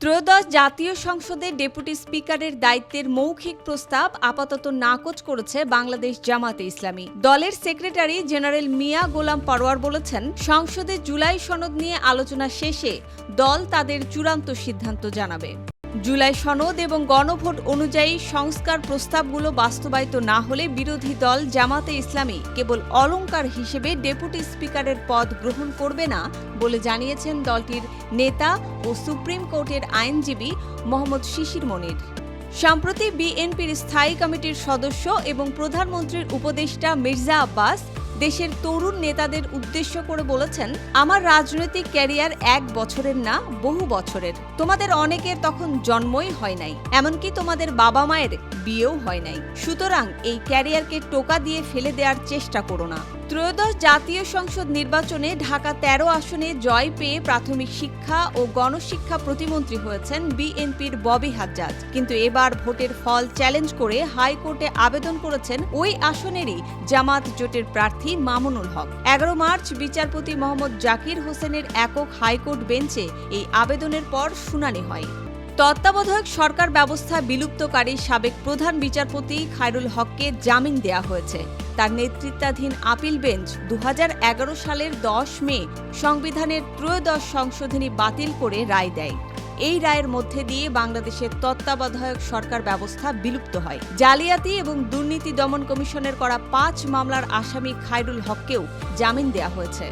ত্রয়োদশ জাতীয় সংসদে ডেপুটি স্পিকারের দায়িত্বের মৌখিক প্রস্তাব আপাতত নাকচ করেছে বাংলাদেশ জামাতে ইসলামী। দলের সেক্রেটারি জেনারেল মিয়া গোলাম পরোয়ার বলেছেন, সংসদে জুলাই সনদ নিয়ে আলোচনা শেষে দল তাদের চূড়ান্ত সিদ্ধান্ত জানাবে। জুলাই সনদ এবং গণভোট অনুযায়ী সংস্কার প্রস্তাবগুলো বাস্তবায়িত না হলে বিরোধী দল জামাতে ইসলামী কেবল অলংকার হিসেবে ডেপুটি স্পিকারের পদ গ্রহণ করবে না বলে জানিয়েছেন দলটির নেতা ও সুপ্রিম কোর্টের আইনজীবী মোহাম্মদ শিশির মনির। সম্প্রতি বিএনপির স্থায়ী কমিটির সদস্য এবং প্রধানমন্ত্রীর উপদেষ্টা মির্জা আব্বাস দেশের তরুণ নেতাদের উদ্দেশ্য করে বলেছেন, আমার রাজনৈতিক ক্যারিয়ার 1 বছরের না, বহু বছরের। তোমাদের অনেকের তখন জন্মই হয় নাই, এমনকি তোমাদের বাবা মায়ের বিয়েও হয় নাই। সুতরাং এই ক্যারিয়ারকে টোকা দিয়ে ফেলে দেওয়ার চেষ্টা করো না। ত্রয়োদশ জাতীয় সংসদ নির্বাচনে ঢাকা 13 আসনে জয় পেয়ে প্রাথমিক শিক্ষা ও গণশিক্ষা প্রতিমন্ত্রী হয়েছেন বিএনপির ববি হাজ্জাজ। কিন্তু এবার ভোটের ফল চ্যালেঞ্জ করে হাইকোর্টে আবেদন করেছেন ওই আসনেরই জামাত জোটের প্রার্থী মামুনুল হক। 11 মার্চ বিচারপতি মোহাম্মদ জাকির হোসেনের একক হাইকোর্ট বেঞ্চে এই আবেদনের পর শুনানি হয়। তত্ত্বাবধায়ক সরকার ব্যবস্থা বিলুপ্তকারী সাবেক প্রধান বিচারপতি খায়রুল হককে জামিন দেয়া হয়েছে। তার নেতৃত্বাধীন আপিল বেঞ্চ 2011 সালের 10 মে সংবিধানের ত্রয়োদশ সংশোধনী বাতিল করে রায় দেয়। এই রায়ের মধ্যে দিয়ে বাংলাদেশের তত্ত্বাবধায়ক সরকার ব্যবস্থা বিলুপ্ত হয়। জালিয়াতি এবং দুর্নীতি দমন কমিশনের করা 5 মামলার আসামি খায়রুল হককেও জামিন দেয়া হয়েছে।